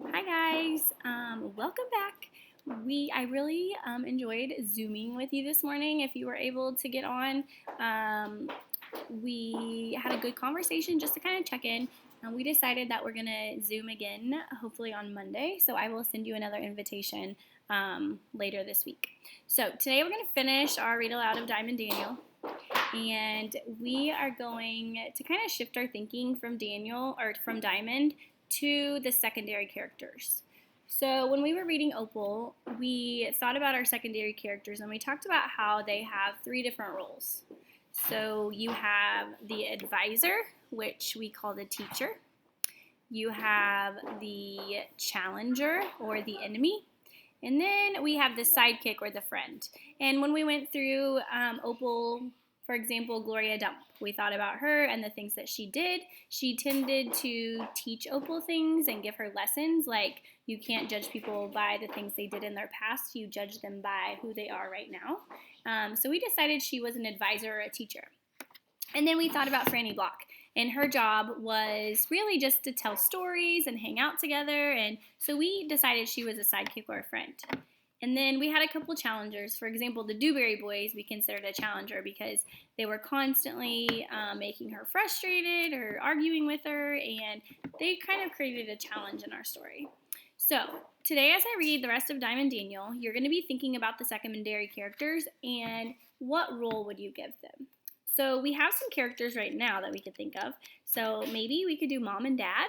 Hi guys, welcome back. I really enjoyed Zooming with you this morning. If you were able to get on, we had a good conversation just to kind of check in. We decided that we're gonna Zoom again, hopefully on Monday. So I will send you another invitation later this week. So today we're gonna finish our read aloud of Dyamonde Daniel. And we are going to kind of shift our thinking from Dyamonde to the secondary characters. So when we were reading Opal, we thought about our secondary characters and we talked about how they have three different roles. So you have the advisor, which we call the teacher. You have the challenger or the enemy. And then we have the sidekick or the friend. And when we went through Opal, for example, Gloria Dump, we thought about her and the things that she did. She tended to teach Opal things and give her lessons, like you can't judge people by the things they did in their past. You judge them by who they are right now. So we decided she was an advisor or a teacher. And then we thought about Franny Block. And her job was really just to tell stories and hang out together. And so we decided she was a sidekick or a friend. And then we had a couple challengers. For example, the Dewberry Boys we considered a challenger because they were constantly making her frustrated or arguing with her. And they kind of created a challenge in our story. So today as I read the rest of Dyamonde Daniel, you're going to be thinking about the secondary characters and what role would you give them. So we have some characters right now that we could think of. So maybe we could do mom and dad.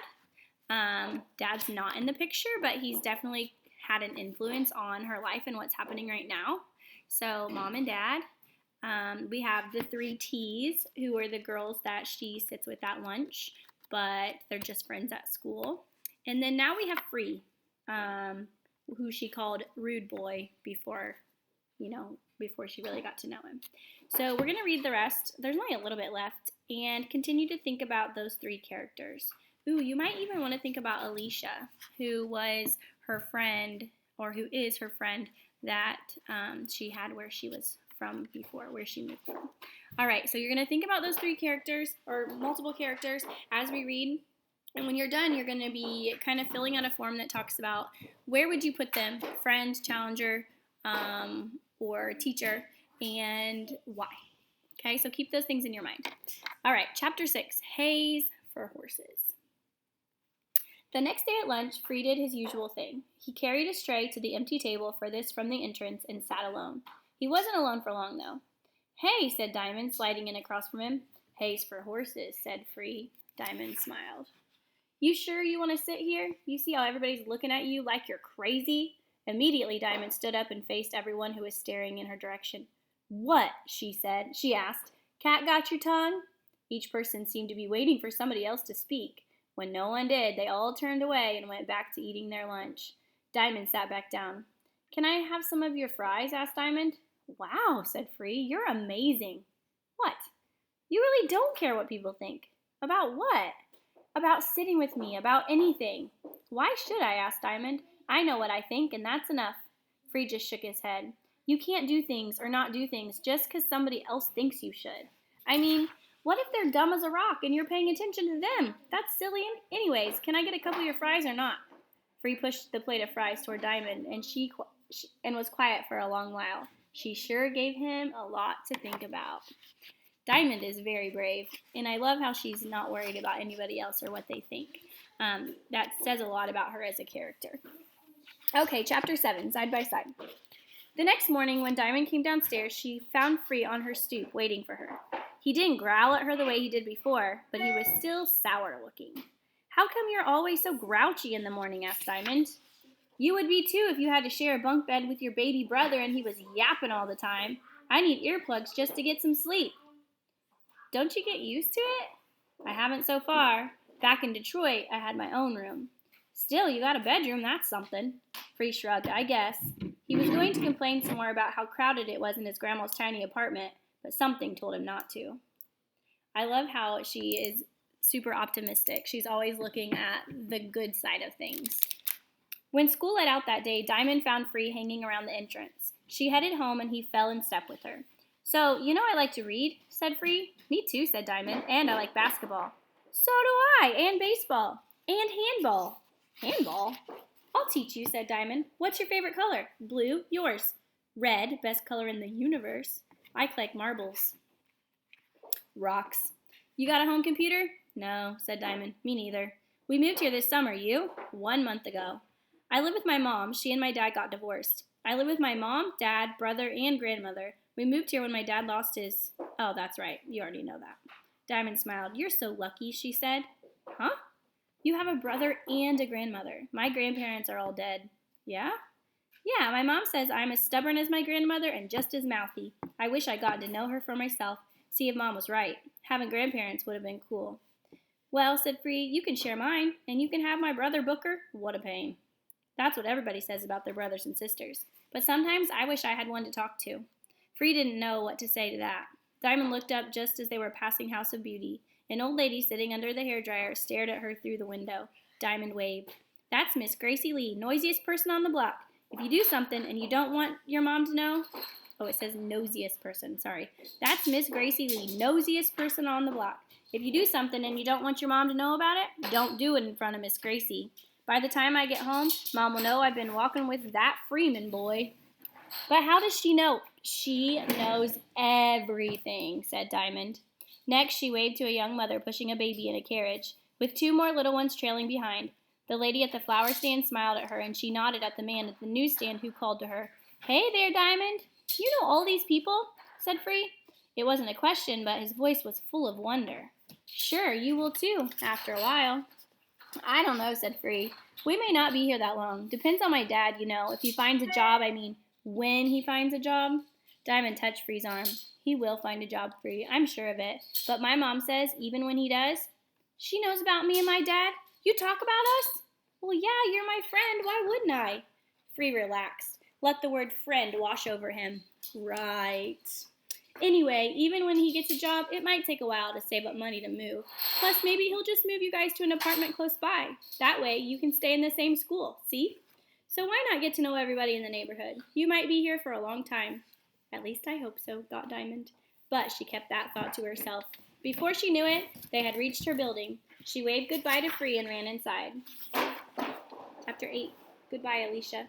Dad's not in the picture, but he's definitely had an influence on her life and what's happening right now. So mom and dad. We have the three T's, who are the girls that she sits with at lunch, but they're just friends at school. And then now we have Free, who she called Rude Boy before she really got to know him. So we're going to read the rest. There's only a little bit left. And continue to think about those three characters. Ooh, you might even want to think about Alicia, who was her friend, or who is her friend that she had where she was from before, where she moved from. All right, so you're going to think about those three characters, or multiple characters, as we read. And when you're done, you're going to be kind of filling out a form that talks about where would you put them, friend, challenger, or teacher, and why. Okay, so keep those things in your mind. All right, chapter 6, Hays for Horses. The next day at lunch, Free did his usual thing. He carried his tray to the empty table furthest from the entrance and sat alone. He wasn't alone for long, though. Hey, said Dyamonde, sliding in across from him. Hays for horses, said Free. Dyamonde smiled. You sure you want to sit here? You see how everybody's looking at you like you're crazy? Immediately, Dyamonde stood up and faced everyone who was staring in her direction. What? She asked. Cat got your tongue? Each person seemed to be waiting for somebody else to speak. When no one did, they all turned away and went back to eating their lunch. Dyamonde sat back down. Can I have some of your fries? Asked Dyamonde. Wow, said Free. You're amazing. What? You really don't care what people think. About what? About sitting with me, about anything. Why should I? Asked Dyamonde. I know what I think, and that's enough. Free just shook his head. You can't do things or not do things just because somebody else thinks you should. I mean, what if they're dumb as a rock and you're paying attention to them? That's silly anyways. Can I get a couple of your fries or not? Free pushed the plate of fries toward Dyamonde, and was quiet for a long while. She sure gave him a lot to think about. Dyamonde is very brave, and I love how she's not worried about anybody else or what they think. That says a lot about her as a character. Okay, chapter 7, Side by Side. The next morning, when Dyamonde came downstairs, she found Free on her stoop, waiting for her. He didn't growl at her the way he did before, but he was still sour-looking. How come you're always so grouchy in the morning? Asked Dyamonde. You would be too if you had to share a bunk bed with your baby brother and he was yapping all the time. I need earplugs just to get some sleep. Don't you get used to it? I haven't so far. Back in Detroit, I had my own room. Still, you got a bedroom, that's something. Free shrugged. I guess. He was going to complain some more about how crowded it was in his grandma's tiny apartment, but something told him not to. I love how she is super optimistic. She's always looking at the good side of things. When school let out that day, Dyamonde found Free hanging around the entrance. She headed home and he fell in step with her. So, you know I like to read, said Free. Me too, said Dyamonde, and I like basketball. So do I, and baseball, and handball. Handball? I'll teach you, said Diamond. What's your favorite color? Blue. Yours? Red, best color in the universe. I collect marbles. Rocks. You got a home computer? No, said Diamond. Me neither. We moved here this summer. You? 1 month ago. I live with my mom. She and my dad got divorced. I live with my mom, dad, brother, and grandmother. We moved here when my dad lost his... Oh, that's right. You already know that. Diamond smiled. You're so lucky, she said. Huh? You have a brother and a grandmother. My grandparents are all dead. Yeah? Yeah, my mom says I'm as stubborn as my grandmother and just as mouthy. I wish I'd gotten to know her for myself, see if Mom was right. Having grandparents would have been cool. Well, said Free, you can share mine, and you can have my brother Booker. What a pain. That's what everybody says about their brothers and sisters. But sometimes I wish I had one to talk to. Free didn't know what to say to that. Diamond looked up just as they were passing House of Beauty. An old lady sitting under the hairdryer stared at her through the window. Diamond waved. That's Miss Gracie Lee, noisiest person on the block. If you do something and you don't want your mom to know... Oh, it says nosiest person, sorry. That's Miss Gracie Lee, nosiest person on the block. If you do something and you don't want your mom to know about it, don't do it in front of Miss Gracie. By the time I get home, Mom will know I've been walking with that Freeman boy. But how does she know? She knows everything, said Diamond. Next, she waved to a young mother pushing a baby in a carriage, with 2 more little ones trailing behind. The lady at the flower stand smiled at her, and she nodded at the man at the newsstand who called to her. Hey there, Diamond. You know all these people? Said Free. It wasn't a question, but his voice was full of wonder. Sure, you will too, after a while. I don't know, said Free. We may not be here that long. Depends on my dad, you know. If he finds a job, when he finds a job. Diamond touched Free's arm. He will find a job, Free. I'm sure of it. But my mom says, even when he does, she knows about me and my dad. You talk about us? Well, yeah, you're my friend. Why wouldn't I? Free relaxed. Let the word friend wash over him. Right. Anyway, even when he gets a job, it might take a while to save up money to move. Plus, maybe he'll just move you guys to an apartment close by. That way, you can stay in the same school, see? So why not get to know everybody in the neighborhood? You might be here for a long time. At least I hope so, thought Diamond. But she kept that thought to herself. Before she knew it, they had reached her building. She waved goodbye to Free and ran inside. Chapter 8. Goodbye, Alicia.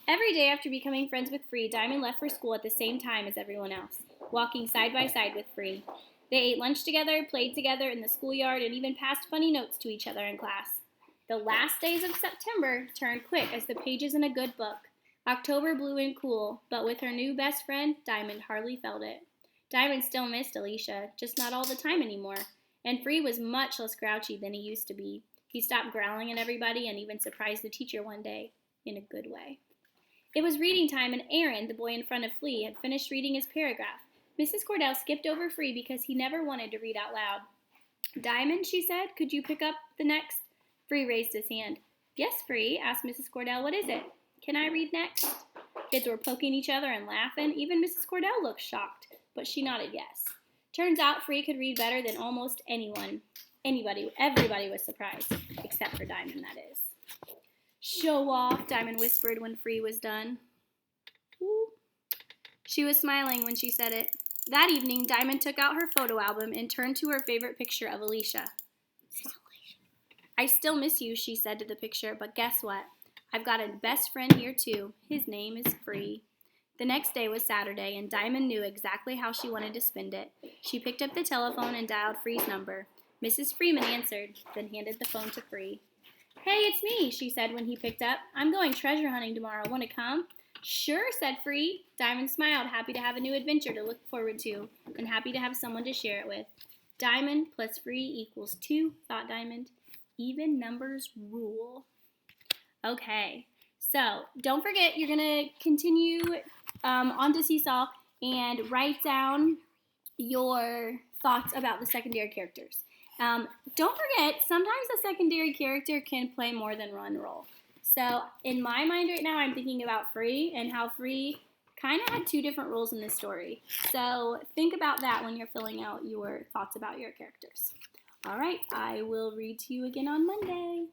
Every day after becoming friends with Free, Diamond left for school at the same time as everyone else, walking side by side with Free. They ate lunch together, played together in the schoolyard, and even passed funny notes to each other in class. The last days of September turned quick as the pages in a good book. October blew in cool, but with her new best friend, Diamond hardly felt it. Diamond still missed Alicia, just not all the time anymore, and Free was much less grouchy than he used to be. He stopped growling at everybody and even surprised the teacher one day, in a good way. It was reading time, and Aaron, the boy in front of Flea, had finished reading his paragraph. Mrs. Cordell skipped over Free because he never wanted to read out loud. Diamond, she said, could you pick up the next? Free raised his hand. Yes, Free, asked Mrs. Cordell. What is it? Can I read next? Kids were poking each other and laughing. Even Mrs. Cordell looked shocked, but she nodded yes. Turns out Free could read better than almost anyone. Everybody was surprised, except for Diamond, that is. Show off, Diamond whispered when Free was done. Ooh. She was smiling when she said it. That evening, Diamond took out her photo album and turned to her favorite picture of Alicia. I still miss you, she said to the picture, but guess what? I've got a best friend here too. His name is Free. The next day was Saturday, and Diamond knew exactly how she wanted to spend it. She picked up the telephone and dialed Free's number. Mrs. Freeman answered, then handed the phone to Free. Hey, it's me, she said when he picked up. I'm going treasure hunting tomorrow. Want to come? Sure, said Free. Diamond smiled, happy to have a new adventure to look forward to, and happy to have someone to share it with. Diamond plus Free equals 2, thought Diamond. Even numbers rule. Okay, so don't forget you're going to continue on to Seesaw and write down your thoughts about the secondary characters. Don't forget, sometimes a secondary character can play more than one role. So in my mind right now, I'm thinking about Free and how Free kind of had 2 different roles in this story. So think about that when you're filling out your thoughts about your characters. All right, I will read to you again on Monday.